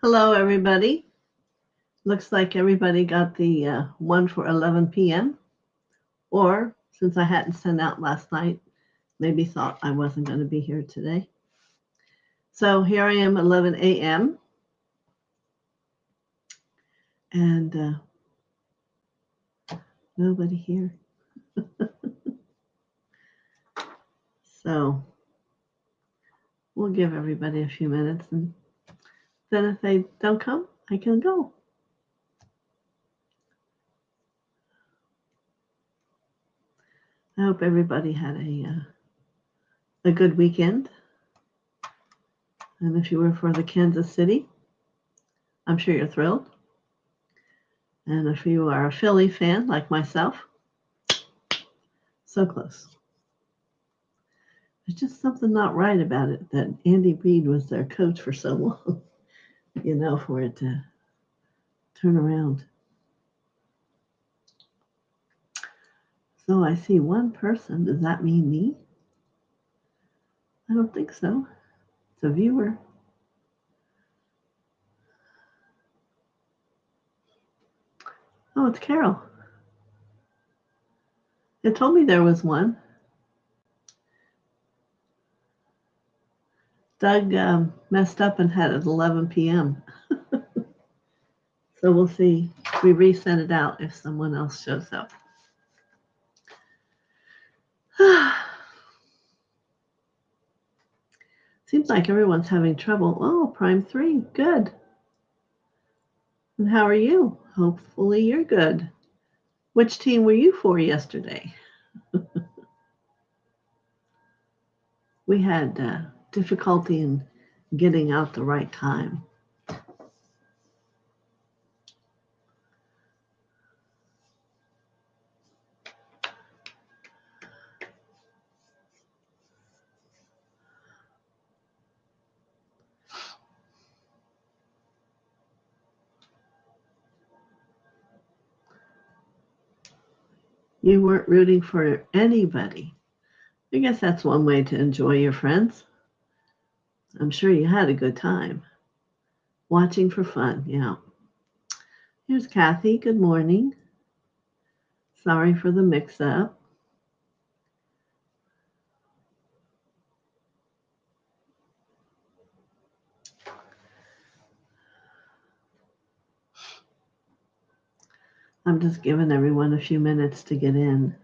Hello, everybody. Looks like everybody got the one for 11 p.m. Or since I hadn't sent out last night, maybe thought I wasn't going to be here today. So here I am, 11 a.m. And nobody here. So we'll give everybody a few minutes, and then if they don't come, I can go. I hope everybody had a good weekend. And if you were for the Kansas City, I'm sure you're thrilled. And if you are a Philly fan like myself, so close. There's just something not right about it that Andy Reid was their coach for so long, for it to turn around. So I see one person. Does that mean me? I don't think so. It's a viewer. Oh, it's Carol. It told me there was one. Doug messed up and had it at 11 p.m. So we'll see. We reset it out if someone else shows up. Seems like everyone's having trouble. Oh, Prime 3. Good. And how are you? Hopefully you're good. Which team were you for yesterday? We had difficulty in getting out the right time. You weren't rooting for anybody. I guess that's one way to enjoy your friends. I'm sure you had a good time. Watching for fun, yeah. Here's Kathy. Good morning. Sorry for the mix-up. I'm just giving everyone a few minutes to get in.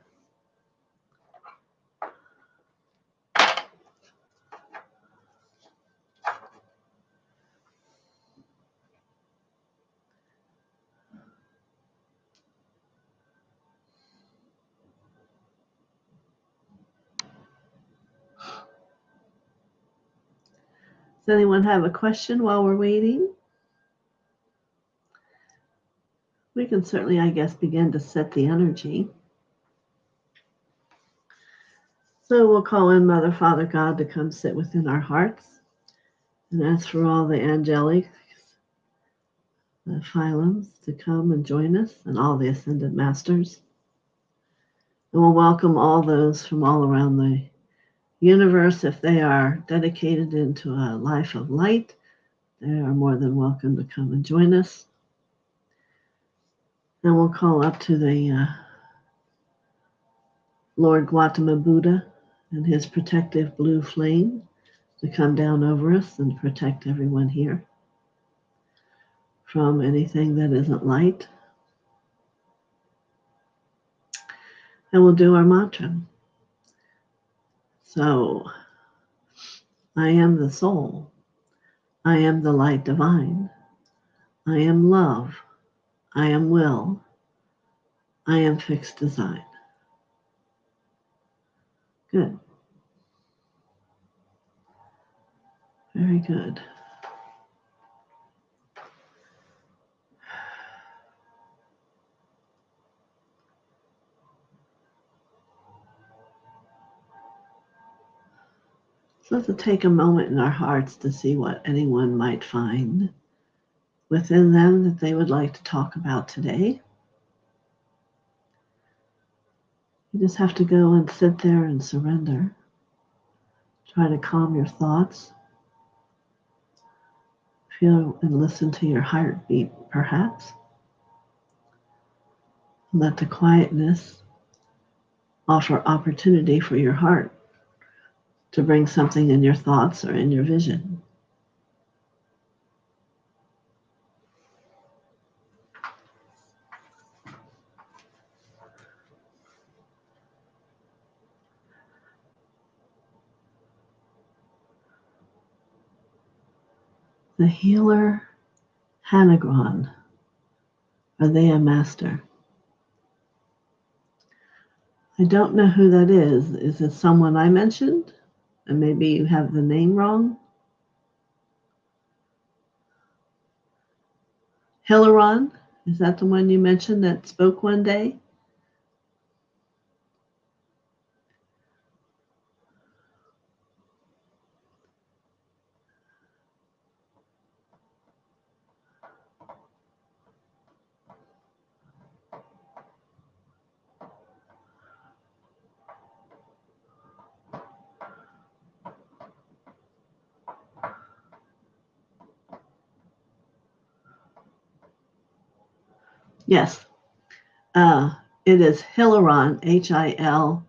Does anyone have a question while we're waiting? We can certainly, I guess, begin to set the energy. So we'll call in Mother, Father, God to come sit within our hearts and ask for all the angelic, the phylums to come and join us, and all the ascended masters. And we'll welcome all those from all around the universe. If they are dedicated into a life of light, they are more than welcome to come and join us. And we'll call up to the Lord Gautama Buddha and his protective blue flame to come down over us and protect everyone here from anything that isn't light. And we'll do our mantra. So, I am the soul. I am the light divine. I am love. I am will. I am fixed design. Good. Very good. So to take a moment in our hearts to see what anyone might find within them that they would like to talk about today. You just have to go and sit there and surrender. Try to calm your thoughts. Feel and listen to your heartbeat, perhaps. Let the quietness offer opportunity for your heart to bring something in your thoughts or in your vision. The healer Hanagron, are they a master? I don't know who that is. Is it someone I mentioned? And maybe you have the name wrong? Hilaron, is that the one you mentioned that spoke one day? Yes. It is Hilaron, Hiliran,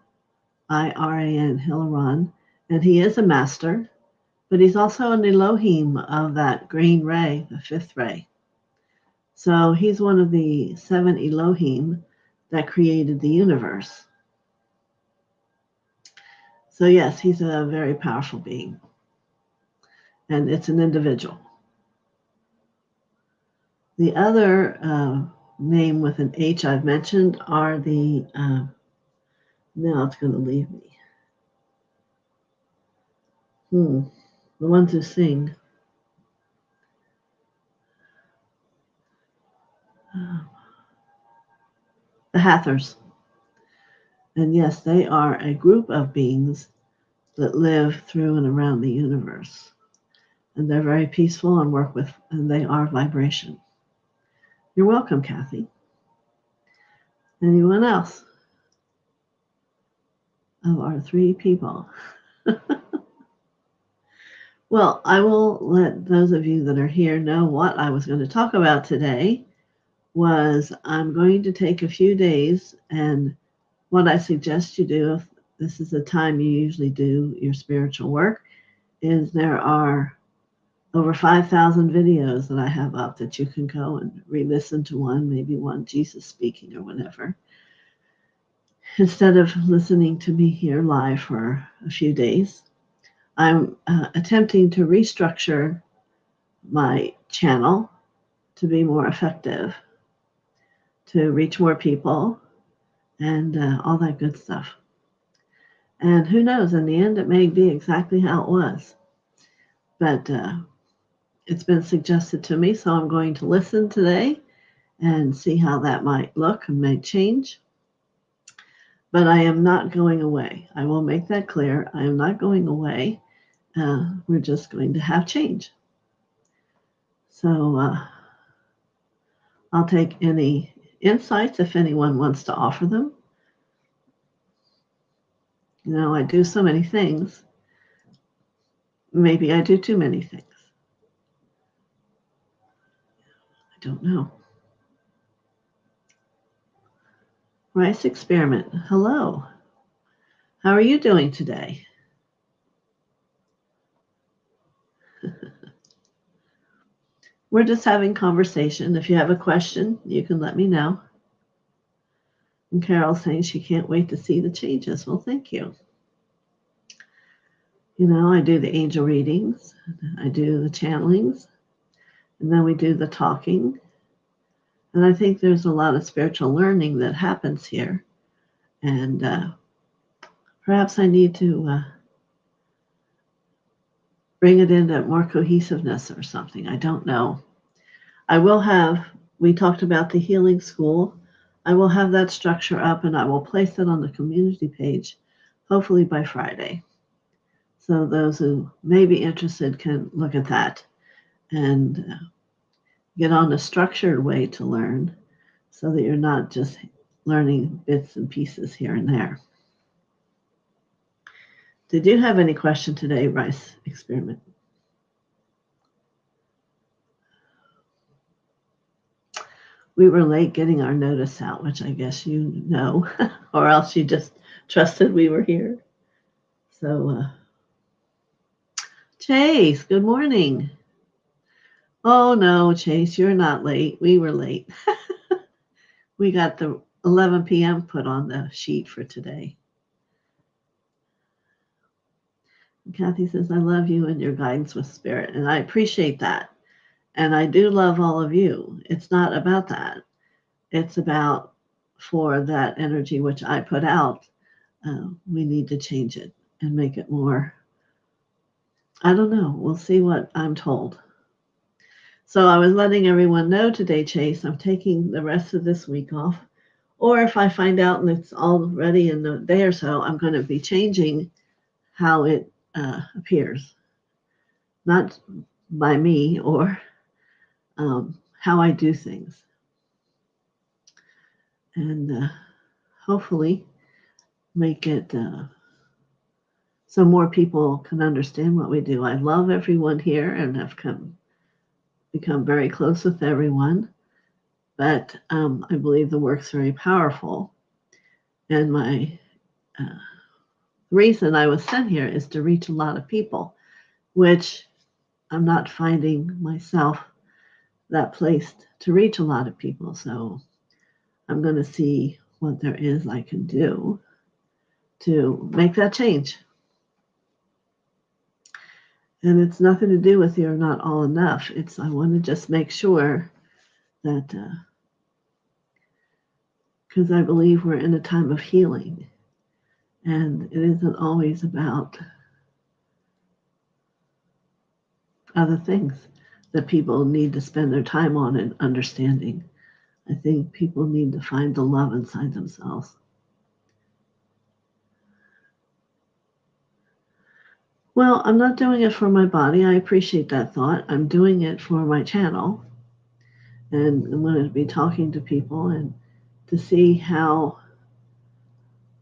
Hilaron, and he is a master, but he's also an Elohim of that green ray, the fifth ray. So he's one of the 7 Elohim that created the universe. So yes, he's a very powerful being, and it's an individual. The other name with an H I've mentioned are the, now it's going to leave me. The ones who sing. The Hathors. And yes, they are a group of beings that live through and around the universe. And they're very peaceful and work with, and they are vibration. You're welcome, Kathy. Anyone else of our 3 people? Well, I will let those of you that are here know what I was going to talk about today. Was I'm going to take a few days, and what I suggest you do, if this is the time you usually do your spiritual work, is there are over 5,000 videos that I have up that you can go and re-listen to one, maybe one Jesus speaking or whatever, instead of listening to me here live for a few days. I'm attempting to restructure my channel to be more effective, to reach more people, and all that good stuff. And who knows, in the end, it may be exactly how it was. But it's been suggested to me, so I'm going to listen today and see how that might look and may change. But I am not going away. I will make that clear. I am not going away. We're just going to have change. So I'll take any insights if anyone wants to offer them. You know, I do so many things. Maybe I do too many things. I don't know. Rice Experiment. Hello. How are you doing today? We're just having conversation. If you have a question, you can let me know. And Carol's saying she can't wait to see the changes. Well, thank you. You know, I do the angel readings, I do the channelings, and then we do the talking. And I think there's a lot of spiritual learning that happens here. And perhaps I need to bring it into more cohesiveness or something. I don't know. I will have, we talked about the healing school. I will have that structure up and I will place it on the community page, hopefully by Friday. So those who may be interested can look at that and get on a structured way to learn so that you're not just learning bits and pieces here and there. Did you have any question today, Rice Experiment? we were late getting our notice out, which I guess you know, or else you just trusted we were here. So, Chase, good morning. Oh, no, Chase, you're not late. We were late. We got the 11 p.m. put on the sheet for today. Kathy says, I love you and your guidance with spirit. And I appreciate that. And I do love all of you. It's not about that. It's about for that energy which I put out, we need to change it and make it more. I don't know. We'll see what I'm told. So I was letting everyone know today, Chase, I'm taking the rest of this week off. Or if I find out and it's already in a day or so, I'm going to be changing how it appears. Not by me or how I do things. And hopefully make it so more people can understand what we do. I love everyone here and have become very close with everyone. But I believe the work's very powerful. And my reason I was sent here is to reach a lot of people, which I'm not finding myself that placed to reach a lot of people. So I'm going to see what there is I can do to make that change. And it's nothing to do with you're not all enough. It's I want to just make sure that, because I believe we're in a time of healing. And it isn't always about other things that people need to spend their time on and understanding. I think people need to find the love inside themselves. Well, I'm not doing it for my body. I appreciate that thought. I'm doing it for my channel. And I'm going to be talking to people and to see how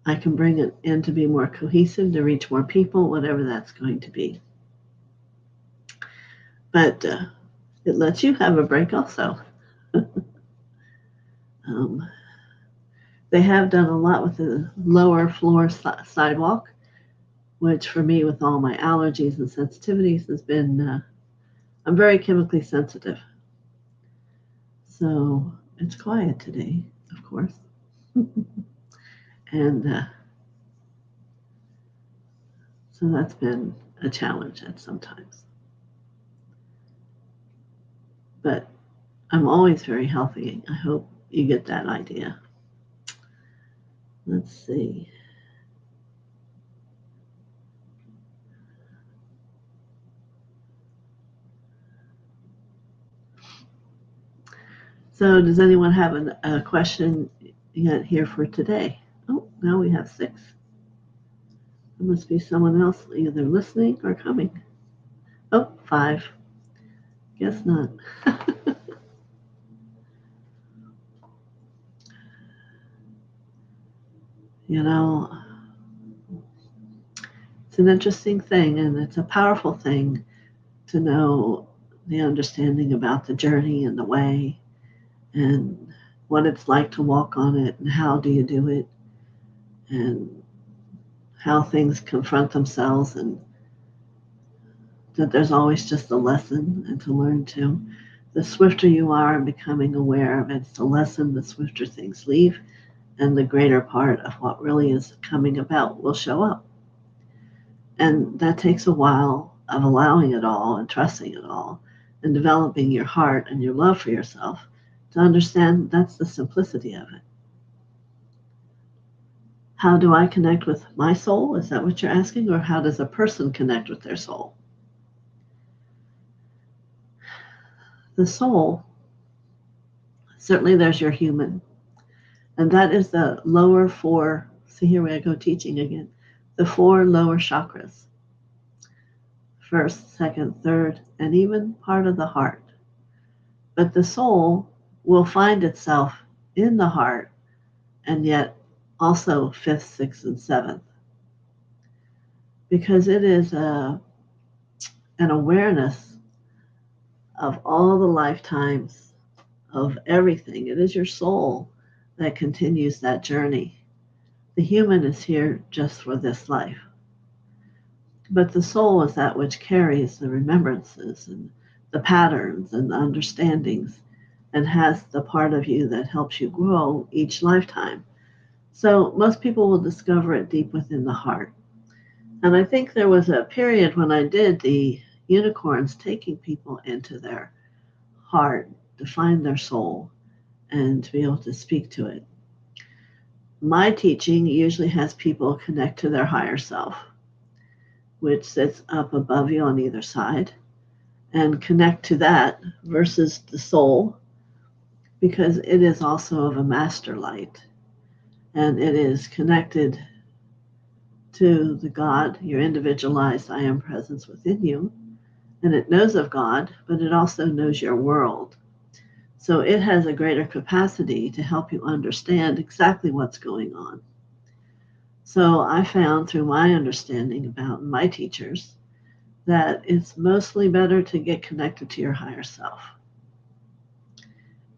I can bring it in to be more cohesive, to reach more people, whatever that's going to be. But it lets you have a break also. They have done a lot with the lower floor sidewalk, which for me, with all my allergies and sensitivities, has been, I'm very chemically sensitive. So it's quiet today, of course. And so that's been a challenge at sometimes. But I'm always very healthy. I hope you get that idea. Let's see. So does anyone have a question yet here for today? Oh, now we have 6. There must be someone else either listening or coming. Oh, 5. Guess not. You know, it's an interesting thing and it's a powerful thing to know the understanding about the journey and the way and what it's like to walk on it and how do you do it and how things confront themselves and that there's always just a lesson and to learn to. The swifter you are in becoming aware of it's the lesson, the swifter things leave and the greater part of what really is coming about will show up. And that takes a while of allowing it all and trusting it all and developing your heart and your love for yourself to understand that's the simplicity of it. How do I connect with my soul? Is that what you're asking? Or how does a person connect with their soul? The soul, certainly there's your human. And that is the lower 4, see here we go teaching again, the 4 lower chakras. First, second, third, and even part of the heart. But the soul will find itself in the heart and yet also 5th, 6th, and 7th. Because it is an awareness of all the lifetimes of everything. It is your soul that continues that journey. The human is here just for this life. But the soul is that which carries the remembrances and the patterns and the understandings and has the part of you that helps you grow each lifetime. So most people will discover it deep within the heart. And I think there was a period when I did the unicorns taking people into their heart to find their soul and to be able to speak to it. My teaching usually has people connect to their higher self, which sits up above you on either side, and connect to that versus the soul, because it is also of a master light, and it is connected to the God, your individualized I am presence within you, and it knows of God, but it also knows your world. So it has a greater capacity to help you understand exactly what's going on. So I found through my understanding about my teachers that it's mostly better to get connected to your higher self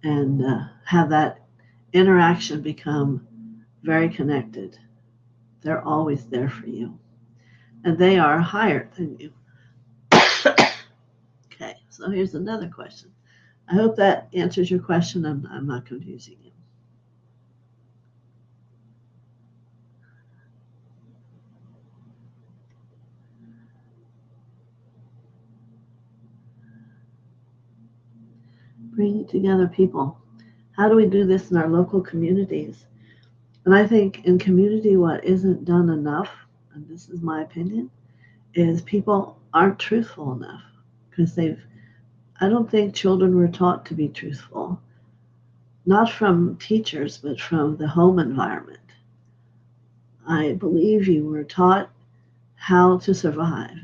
and have that interaction become very connected. They're always there for you. And they are higher than you. Okay, so here's another question. I hope that answers your question. I'm not confusing you. Bringing together people. How do we do this in our local communities? And I think in community, what isn't done enough, and this is my opinion, is people aren't truthful enough because I don't think children were taught to be truthful, not from teachers, but from the home environment. I believe you were taught how to survive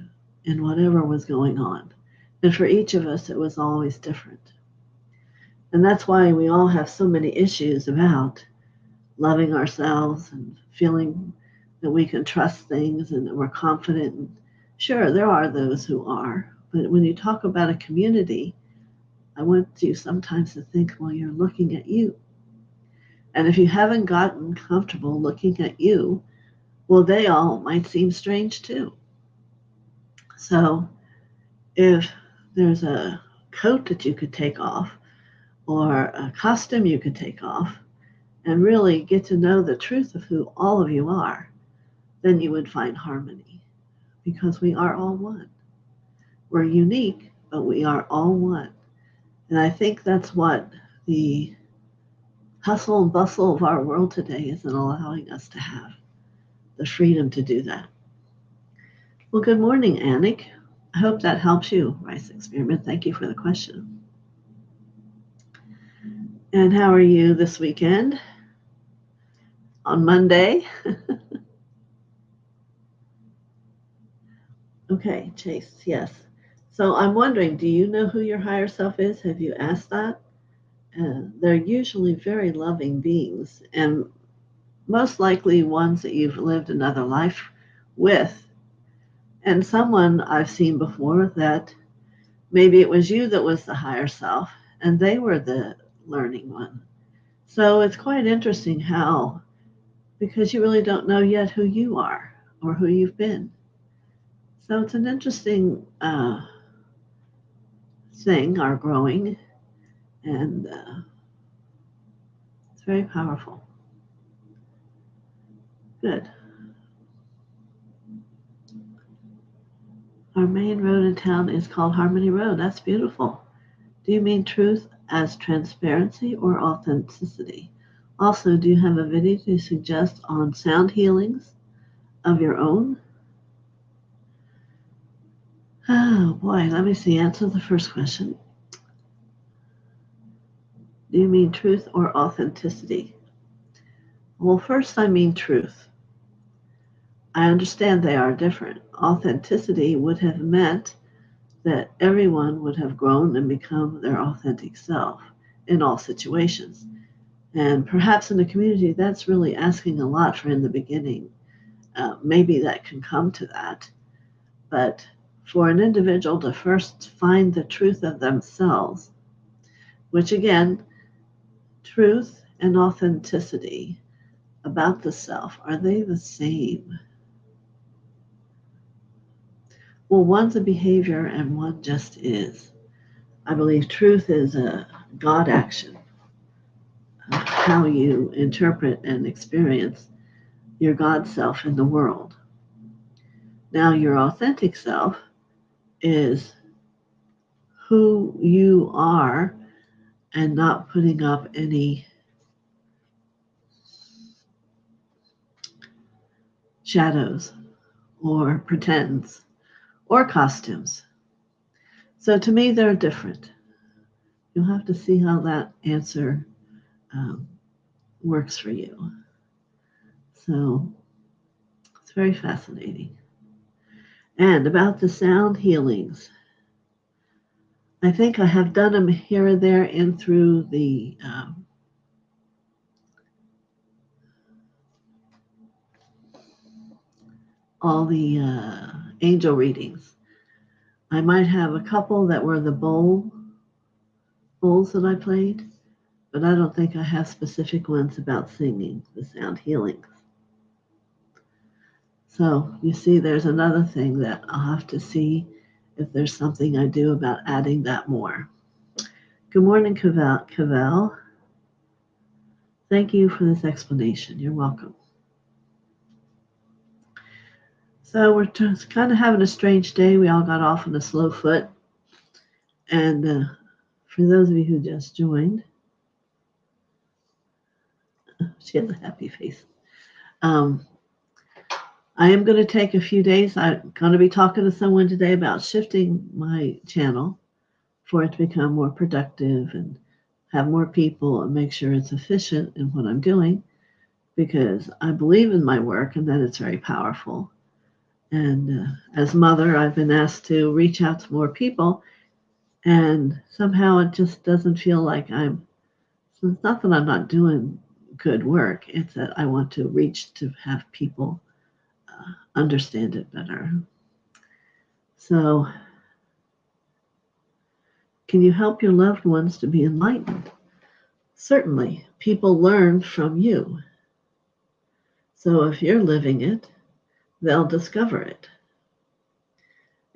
in whatever was going on. And for each of us, it was always different. And that's why we all have so many issues about loving ourselves and feeling that we can trust things and that we're confident. And sure, there are those who are. But when you talk about a community, I want you sometimes to think, well, you're looking at you. And if you haven't gotten comfortable looking at you, well, they all might seem strange too. So if there's a coat that you could take off or a costume you could take off and really get to know the truth of who all of you are, then you would find harmony because we are all one. We're unique, but we are all one. And I think that's what the hustle and bustle of our world today isn't allowing us to have the freedom to do that. Well, good morning, Anik. I hope that helps you, Rice Experiment. Thank you for the question. And how are you this weekend? On Monday? Okay, Chase, yes. So I'm wondering, do you know who your higher self is? Have you asked that? They're usually very loving beings and most likely ones that you've lived another life with. And someone I've seen before that maybe it was you that was the higher self and they were the learning one. So it's quite interesting how, because you really don't know yet who you are or who you've been. So it's an interesting thing, our growing, and it's very powerful. Good. Our main road in town is called Harmony Road. That's beautiful. Do you mean truth as transparency or authenticity? Also, do you have a video to suggest on sound healings of your own? Oh boy, let me see. Answer the first question. Do you mean truth or authenticity? Well, first I mean truth. I understand they are different. Authenticity would have meant that everyone would have grown and become their authentic self in all situations. And perhaps in the community, that's really asking a lot for in the beginning. Maybe that can come to that. But for an individual to first find the truth of themselves, which again, Truth and authenticity about the self, are they the same? Well, one's a behavior and one just is. I believe truth is a God action, how you interpret and experience your God self in the world. Now, your authentic self is who you are and not putting up any shadows or pretends or costumes. So to me, they're different. You'll have to see how that answer works for you. So it's very fascinating. And about the sound healings, I think I have done them here and there in through the all the angel readings. I might have a couple that were the bowls that I played, but I don't think I have specific ones about singing the sound healings. So you see, there's another thing that I'll have to see if there's something I do about adding that more. Good morning, Cavell. Thank you for this explanation. You're welcome. So we're just kind of having a strange day. We all got off on a slow foot. And for those of you who just joined, she has a happy face. I am going to take a few days. I'm going to be talking to someone today about shifting my channel for it to become more productive and have more people and make sure it's efficient in what I'm doing, because I believe in my work and that it's very powerful. And as mother, I've been asked to reach out to more people, and somehow it just doesn't feel like so it's not that I'm not doing good work, it's that I want to reach to have people understand it better. So, can you help your loved ones to be enlightened? Certainly, people learn from you. So if you're living it, they'll discover it.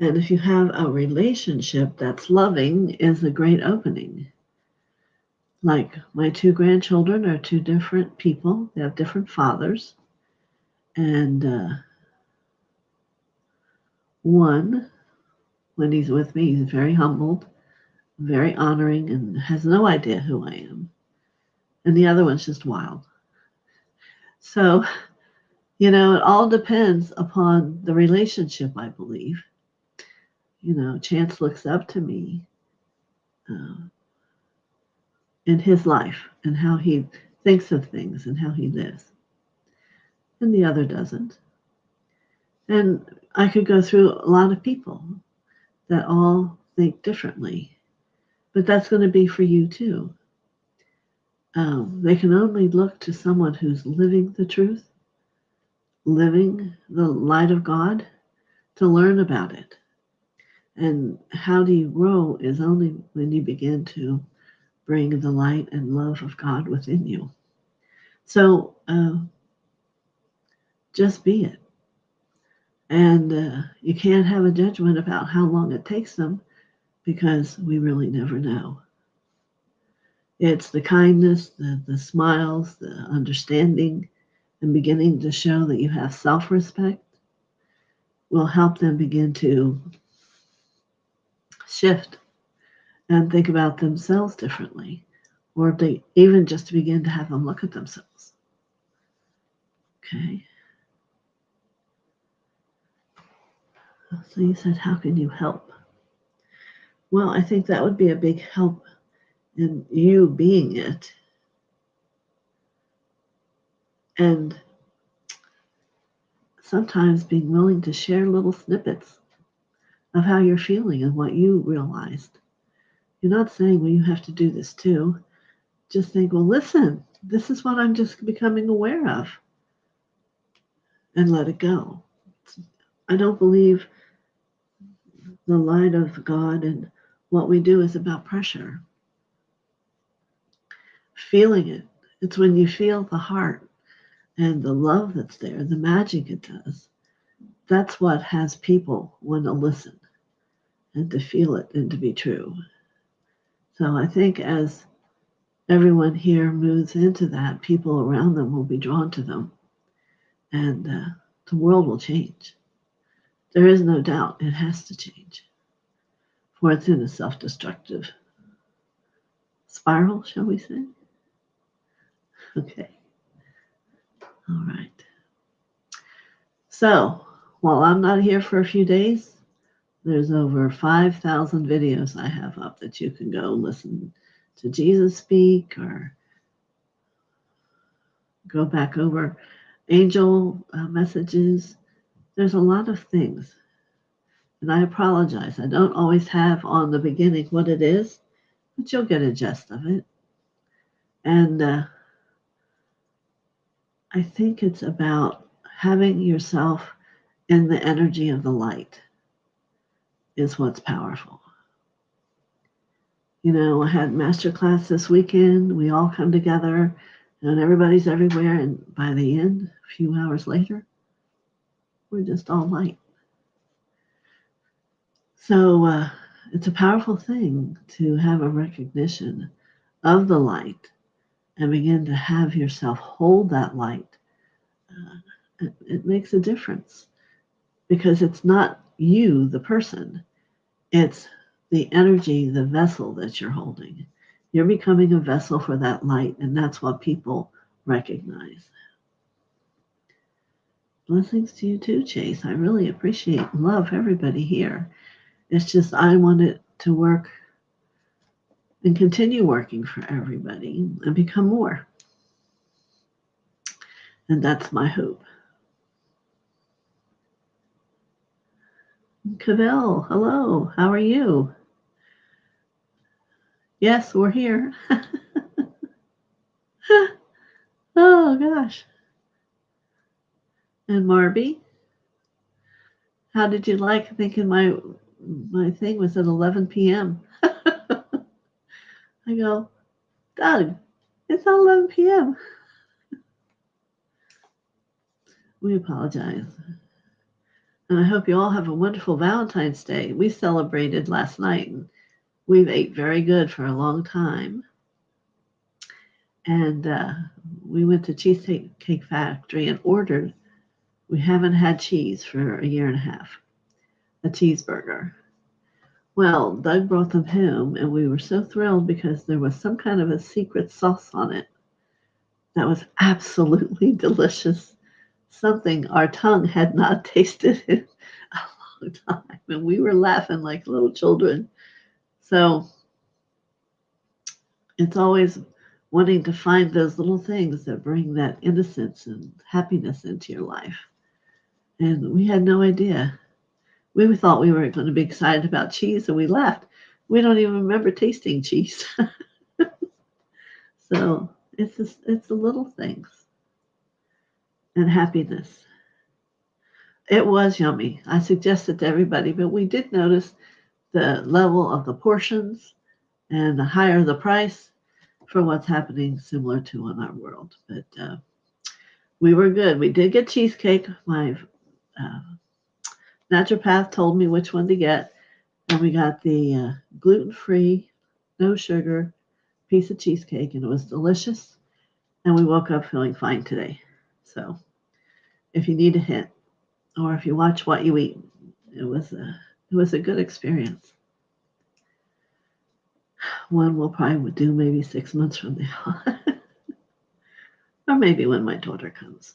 And if you have a relationship that's loving, is a great opening. Like my two grandchildren are two different people. They have different fathers. And one, when he's with me, he's very humbled, very honoring, and has no idea who I am. And the other one's just wild. So, it all depends upon the relationship, I believe. Chance looks up to me in his life and how he thinks of things and how he lives. And the other doesn't. And I could go through a lot of people that all think differently. But that's going to be for you too. They can only look to someone who's living the truth, living the light of God, to learn about it. And how do you grow is only when you begin to bring the light and love of God within you. So just be it. And you can't have a judgment about how long it takes them, because we really never know. It's the kindness, the smiles, the understanding, and beginning to show that you have self-respect will help them begin to shift and think about themselves differently, or if they even just to begin to have them look at themselves. Okay. So you said, how can you help? Well, I think that would be a big help in you being it. And sometimes being willing to share little snippets of how you're feeling and what you realized. You're not saying, well, you have to do this too. Just think, well, listen, this is what I'm just becoming aware of. And let it go. I don't believe the light of God and what we do is about pressure. feeling it. It's when you feel the heart and the love that's there, the magic it does. That's what has people want to listen and to feel it and to be true. So I think as everyone here moves into that, people around them will be drawn to them, and the world will change. There is no doubt it has to change, for it's in a self-destructive spiral, shall we say? Okay. All right. So while I'm not here for a few days, there's over 5,000 videos I have up that you can go listen to Jesus speak or go back over angel messages. There's a lot of things. And I apologize. I don't always have on the beginning what it is, but you'll get a gist of it. And I think it's about having yourself in the energy of the light is what's powerful. You know, I had master class this weekend. We all come together and everybody's everywhere. And by the end, a few hours later, we're just all light. So it's a powerful thing to have a recognition of the light and begin to have yourself hold that light. It makes a difference because it's not you, the person. It's the energy, the vessel that you're holding. You're becoming a vessel for that light, and that's what people recognize. Blessings to you too, Chase. I really appreciate and love everybody here. It's just I want it to work and continue working for everybody and become more. And that's my hope. Cavell, hello. How are you? Yes, we're here. Oh, gosh. And Marby, how did you like thinking my thing was at 11 p.m.? I go, Doug, it's not 11 p.m. We apologize. And I hope you all have a wonderful Valentine's Day. We celebrated last night, and we've ate very good for a long time. And we went to Cheesecake Factory and ordered. We haven't had cheese for a year and a half, a cheeseburger. Well, Doug brought them home, and we were so thrilled because there was some kind of a secret sauce on it that was absolutely delicious. Something our tongue had not tasted in a long time, and we were laughing like little children. So it's always wanting to find those little things that bring that innocence and happiness into your life. And we had no idea. We thought we were going to be excited about cheese, and we left. We don't even remember tasting cheese. So it's the little things and happiness. It was yummy. I suggest it to everybody, but we did notice the level of the portions and the higher the price for what's happening similar to in our world. But we were good. We did get cheesecake. My naturopath told me which one to get, and we got the gluten-free, no sugar piece of cheesecake, and it was delicious. And we woke up feeling fine today. So if you need a hint, or if you watch what you eat, it was a good experience. One we'll probably do maybe 6 months from now. Or maybe when my daughter comes.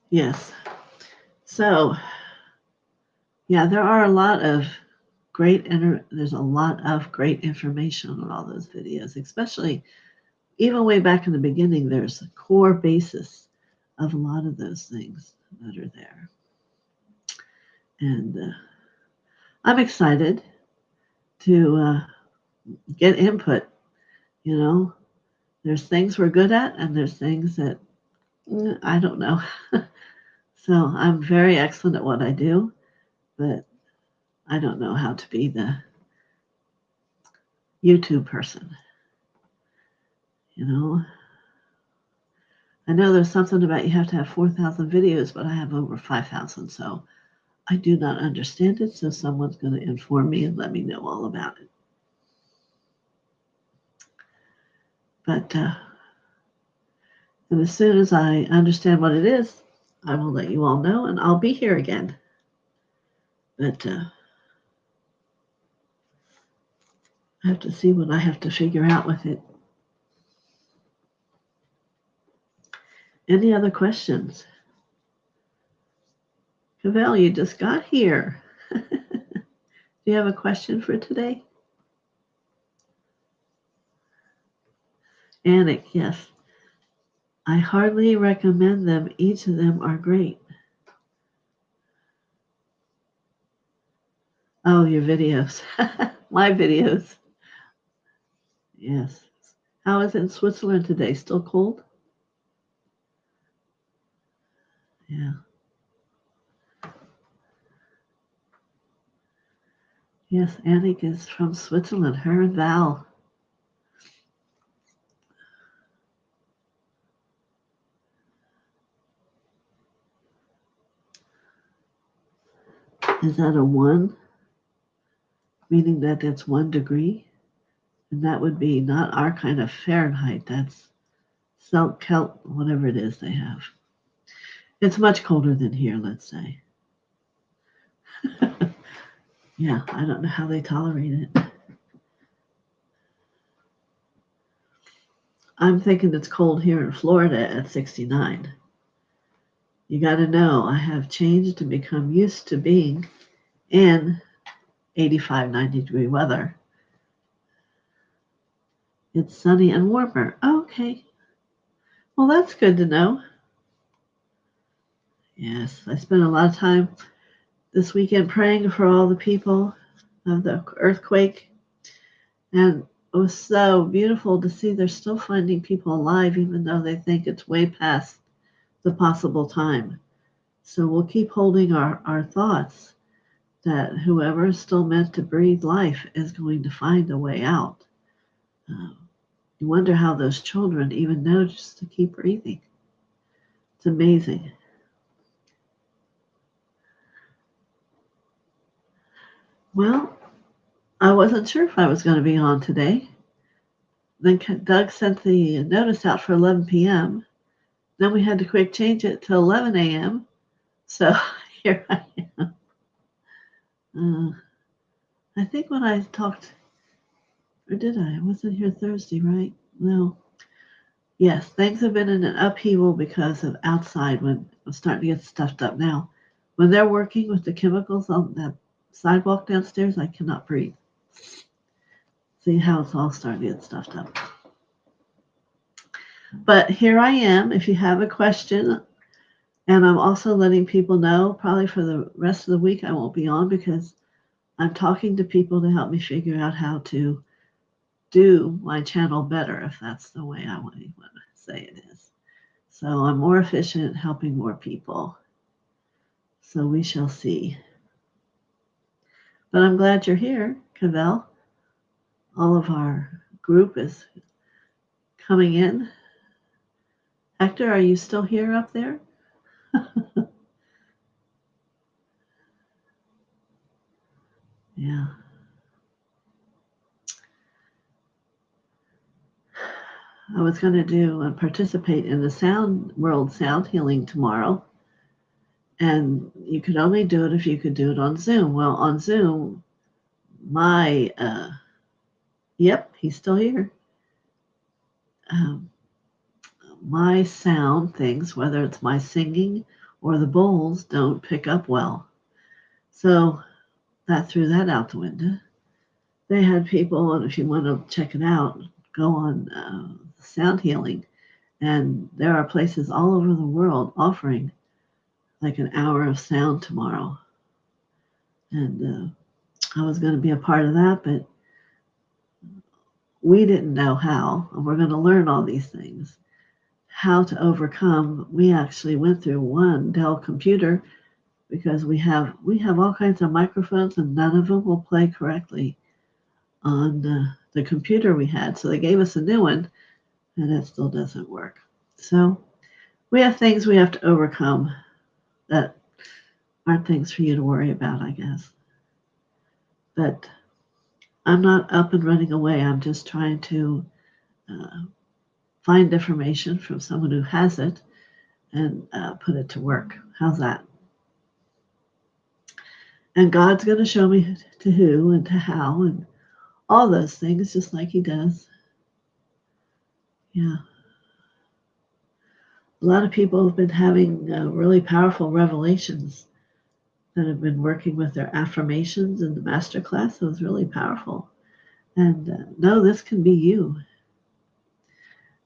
Yes. So, yeah, there are a lot of there's a lot of great information on all those videos, especially even way back in the beginning, there's a core basis of a lot of those things that are there. And I'm excited to get input. You know, there's things we're good at, and there's things that I don't know. So I'm very excellent at what I do, but I don't know how to be the YouTube person. You know, I know there's something about you have to have 4,000 videos, but I have over 5,000, so I do not understand it, so someone's going to inform me and let me know all about it. But and as soon as I understand what it is, I will let you all know, and I'll be here again. But I have to see what I have to figure out with it. Any other questions? Cavell, you just got here. Do you have a question for today? Anik, yes. I hardly recommend them. Each of them are great. Oh, your videos. My videos. Yes. How is it in Switzerland today? Still cold? Yeah. Yes, Anik is from Switzerland. Her and Val. Is that a 1? Meaning that it's 1 degree? And that would be not our kind of Fahrenheit. That's Celt, whatever it is they have. It's much colder than here, let's say. Yeah, I don't know how they tolerate it. I'm thinking it's cold here in Florida at 69. You got to know, I have changed and become used to being in 85, 90 degree weather. It's sunny and warmer. Okay. Well, that's good to know. Yes, I spent a lot of time this weekend praying for all the people of the earthquake. And it was so beautiful to see they're still finding people alive, even though they think it's way past the possible time. So we'll keep holding our thoughts that whoever is still meant to breathe life is going to find a way out. You wonder how those children even know just to keep breathing. It's amazing. Well, I wasn't sure if I was going to be on today. Then Doug sent the notice out for 11 p.m. Then we had to quick change it to 11 a.m. So here I am. I think when I talked, or did I? I wasn't here Thursday, right? No. Yes, things have been in an upheaval because of outside when I'm starting to get stuffed up now. When they're working with the chemicals on that sidewalk downstairs, I cannot breathe. See how it's all starting to get stuffed up. But here I am. If you have a question, and I'm also letting people know, probably for the rest of the week I won't be on because I'm talking to people to help me figure out how to do my channel better, if that's the way I want to say it is. So I'm more efficient helping more people. So we shall see. But I'm glad you're here, Cavell. All of our group is coming in. Hector, are you still here up there? Yeah. I was going to do and participate in the Sound World Sound Healing tomorrow. And you could only do it if you could do it on Zoom. Well, on Zoom, yep, he's still here. My sound things, whether it's my singing or the bowls, don't pick up well. So that threw that out the window. They had people, and if you want to check it out, go on sound healing. And there are places all over the world offering like an hour of sound tomorrow. And I was going to be a part of that, but we didn't know how. And we're going to learn all these things. How to overcome. We actually went through one Dell computer because we have all kinds of microphones and none of them will play correctly on the computer we had. So they gave us a new one, and it still doesn't work. So we have things we have to overcome that aren't things for you to worry about, I guess. But I'm not up and running away. I'm just trying to find information from someone who has it and put it to work. How's that? And God's going to show me to who and to how and all those things, just like He does. Yeah. A lot of people have been having really powerful revelations that have been working with their affirmations in the master class. It was really powerful. And no, this can be you.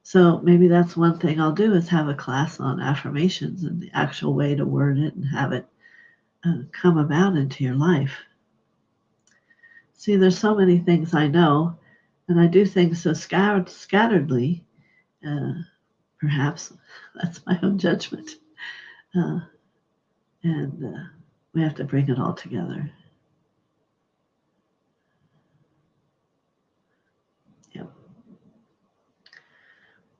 So maybe that's one thing I'll do is have a class on affirmations and the actual way to word it and have it come about into your life. See, there's so many things I know, and I do things so scatteredly. Perhaps that's my own judgment. And we have to bring it all together. Yep.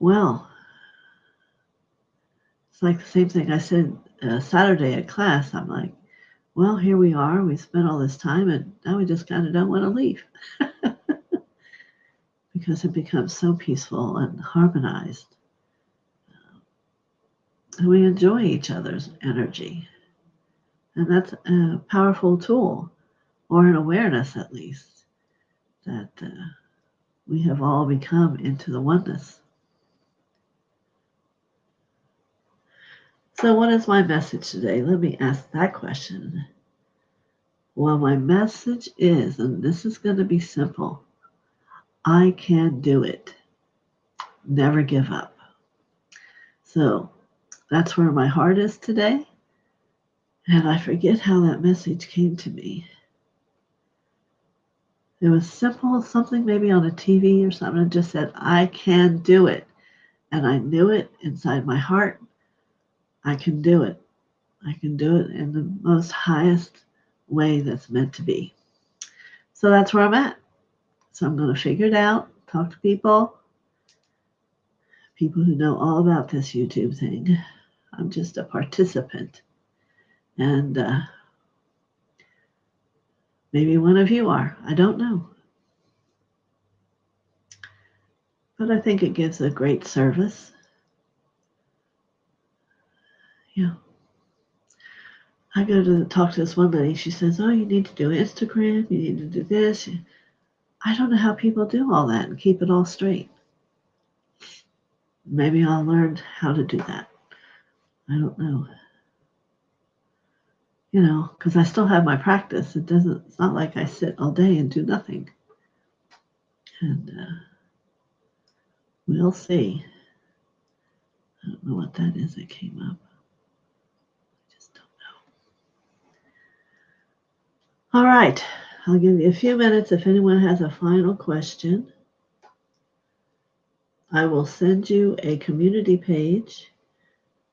Well, it's like the same thing I said Saturday at class. I'm like, well, here we are. We spent all this time, and now we just kind of don't want to leave because it becomes so peaceful and harmonized. And we enjoy each other's energy. And that's a powerful tool, or an awareness at least, that we have all become into the oneness. So what is my message today? Let me ask that question. Well, my message is, and this is going to be simple, I can do it. Never give up. So that's where my heart is today. And I forget how that message came to me. It was simple, something maybe on a TV or something, and just said, I can do it. And I knew it inside my heart. I can do it. I can do it in the most highest way that's meant to be. So that's where I'm at. So I'm going to figure it out, talk to people who know all about this YouTube thing. I'm just a participant. And maybe one of you are. I don't know. But I think it gives a great service. Yeah. I go to talk to this one lady. She says, oh, you need to do Instagram. You need to do this. I don't know how people do all that and keep it all straight. Maybe I'll learn how to do that. I don't know. You know, because I still have my practice. It's not like I sit all day and do nothing. And we'll see. I don't know what that is that came up. I just don't know. All right. I'll give you a few minutes if anyone has a final question. I will send you a community page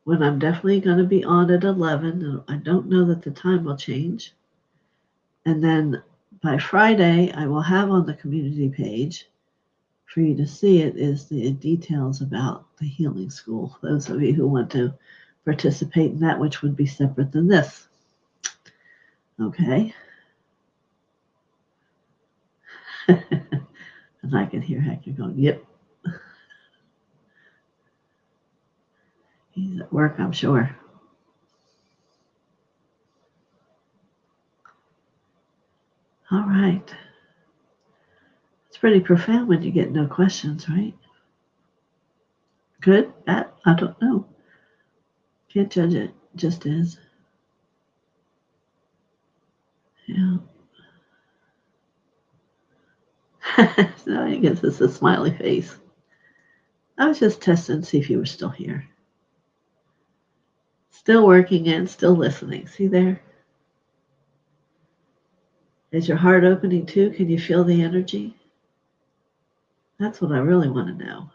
when I'm definitely going to be on at 11. I don't know that the time will change. And then by Friday, I will have on the community page for you to see it is the details about the healing school. Those of you who want to participate in that, which would be separate than this. Okay. And I can hear Hector going, yep. He's at work, I'm sure. All right. It's pretty profound when you get no questions, right? Good? Bad? I don't know. Can't judge it. It just is. Yeah. So I guess it's a smiley face. I was just testing to see if you were still here. Still working and still listening. See there? Is your heart opening too? Can you feel the energy? That's what I really want to know.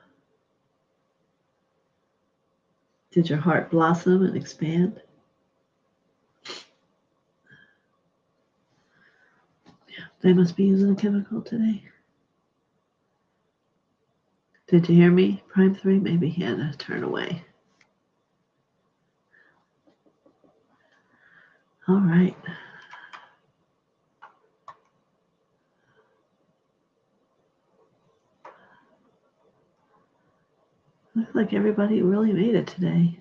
Did your heart blossom and expand? Yeah, they must be using a chemical today. Did you hear me? Prime 3? Maybe he had to turn away. All right. Looks like everybody really made it today.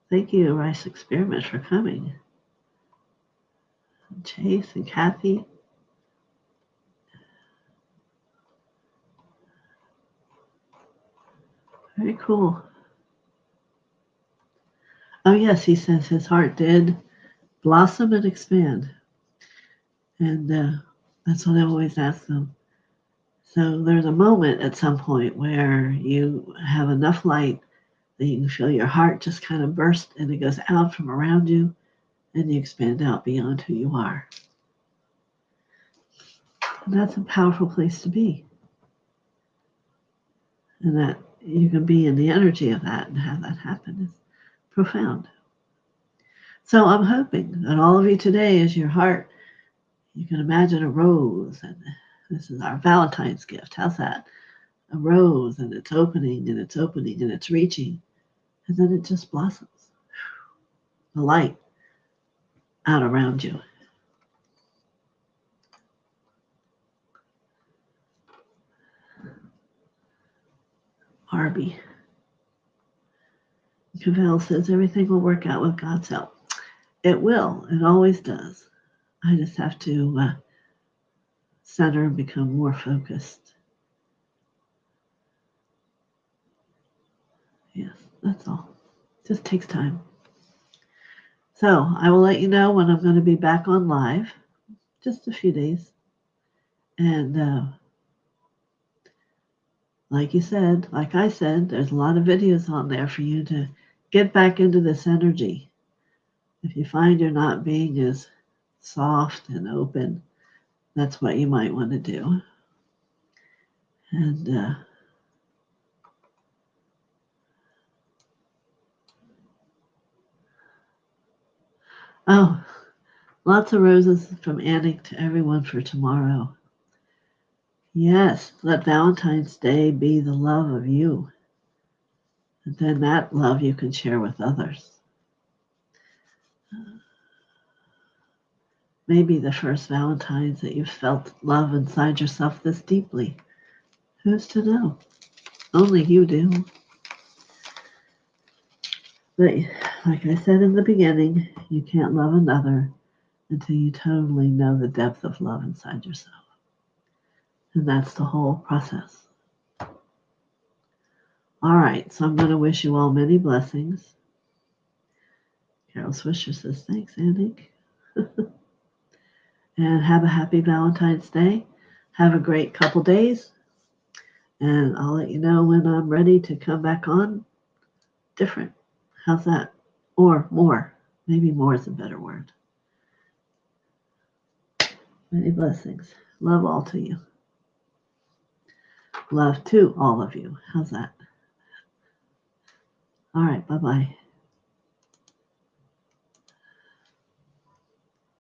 Thank you, Rice Experiment, for coming. And Chase and Kathy. Very cool. Oh, yes, he says his heart did blossom and expand. And that's what I always ask them. So there's a moment at some point where you have enough light that you can feel your heart just kind of burst and it goes out from around you and you expand out beyond who you are. And that's a powerful place to be. And that you can be in the energy of that and have that happen is profound. So I'm hoping that all of you today, as your heart, you can imagine a rose, and this is our Valentine's gift. How's that? A rose, and it's opening, and it's opening, and it's reaching, and then it just blossoms. The light out around you. Barbie. Cavell says everything will work out with God's help. It will. It always does. I just have to center and become more focused. Yes, that's all. Just takes time. So I will let you know when I'm going to be back on live. Just a few days. And like I said, there's a lot of videos on there for you to get back into this energy. If you find you're not being as soft and open, that's what you might want to do. And oh, lots of roses from Annick to everyone for tomorrow. Yes, let Valentine's Day be the love of you. And then that love you can share with others. Maybe the first Valentine's that you've felt love inside yourself this deeply. Who's to know? Only you do. But like I said in the beginning, you can't love another until you totally know the depth of love inside yourself. And that's the whole process. All right, so I'm going to wish you all many blessings. Carol Swisher says, thanks, Annick. And have a happy Valentine's Day. Have a great couple days. And I'll let you know when I'm ready to come back on different. How's that? Or more. Maybe more is a better word. Many blessings. Love all to you. Love to all of you. How's that? All right. Bye-bye.